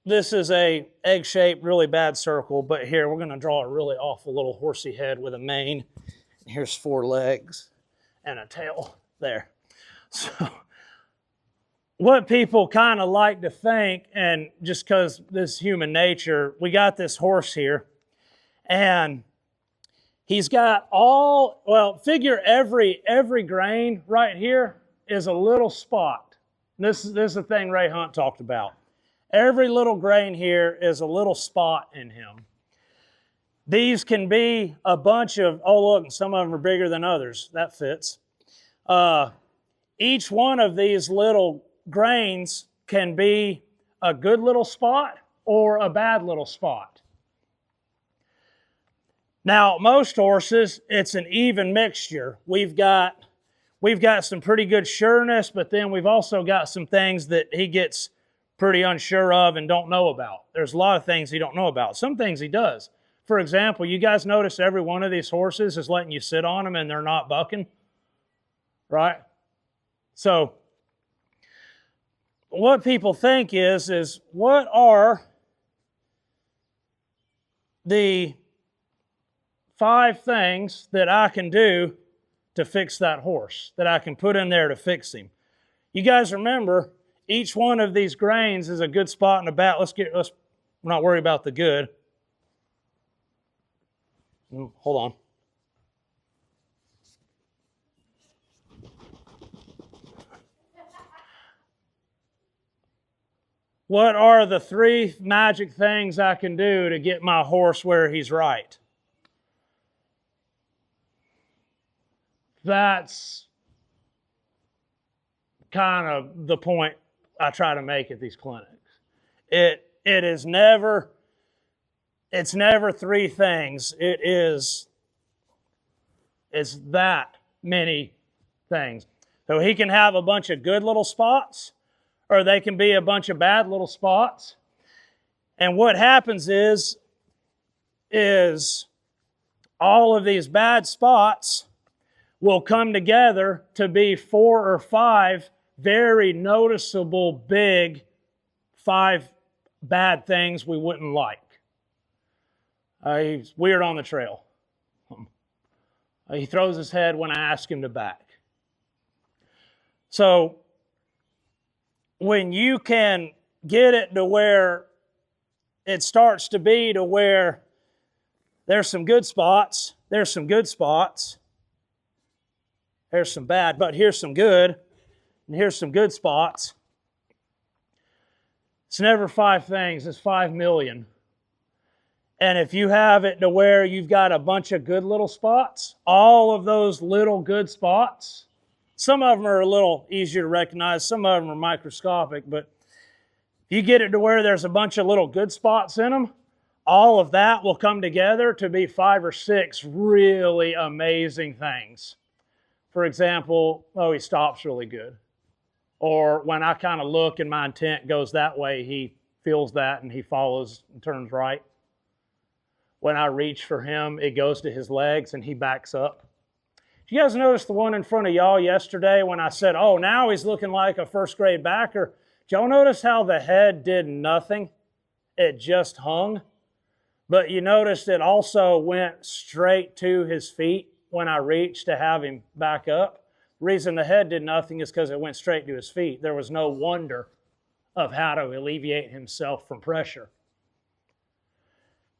this is a egg-shaped, really bad circle, but here we're going to draw a really awful little horsey head with a mane. Here's 4 legs and a tail there. So what people kind of like to think, and just because this is human nature, we got this horse here, and he's got figure every grain right here is a little spot. This is the thing Ray Hunt talked about. Every little grain here is a little spot in him. These can be a bunch of, oh look, some of them are bigger than others. That fits. Each one of these little grains can be a good little spot or a bad little spot. Now, most horses, it's an even mixture. We've got some pretty good sureness, but then we've also got some things that he gets pretty unsure of and don't know about. There's a lot of things he don't know about. Some things he does. For example, you guys notice every one of these horses is letting you sit on them and they're not bucking, right? So what people think is what are the 5 things that I can do to fix that horse, that I can put in there to fix him? You guys remember, each one of these grains is a good spot in the bat. Let's not worry about the good. Hold on. What are the 3 magic things I can do to get my horse where he's right? That's kind of the point I try to make at these clinics. It's never 3 things. It's that many things. So he can have a bunch of good little spots, or they can be a bunch of bad little spots. And what happens is all of these bad spots will come together to be 4 or 5 very noticeable, big, 5 bad things we wouldn't like. He's weird on the trail. He throws his head when I ask him to back. So when you can get it to where it starts to be to where there's some good spots, there's some good spots, there's some bad, but here's some good, and here's some good spots. It's never 5 things, it's 5 million. And if you have it to where you've got a bunch of good little spots, all of those little good spots, some of them are a little easier to recognize, some of them are microscopic, but if you get it to where there's a bunch of little good spots in them, all of that will come together to be 5 or 6 really amazing things. For example, he stops really good. Or when I kind of look and my intent goes that way, he feels that and he follows and turns right. When I reach for him, it goes to his legs and he backs up. Did you guys notice the one in front of y'all yesterday when I said, oh, now he's looking like a first grade backer? Did y'all notice how the head did nothing? It just hung. But you noticed it also went straight to his feet when I reached to have him back up. The reason the head did nothing is because it went straight to his feet. There was no wonder of how to alleviate himself from pressure.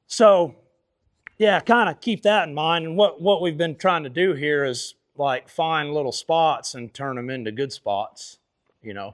So, yeah, kind of keep that in mind. And what we've been trying to do here is like find little spots and turn them into good spots, you know.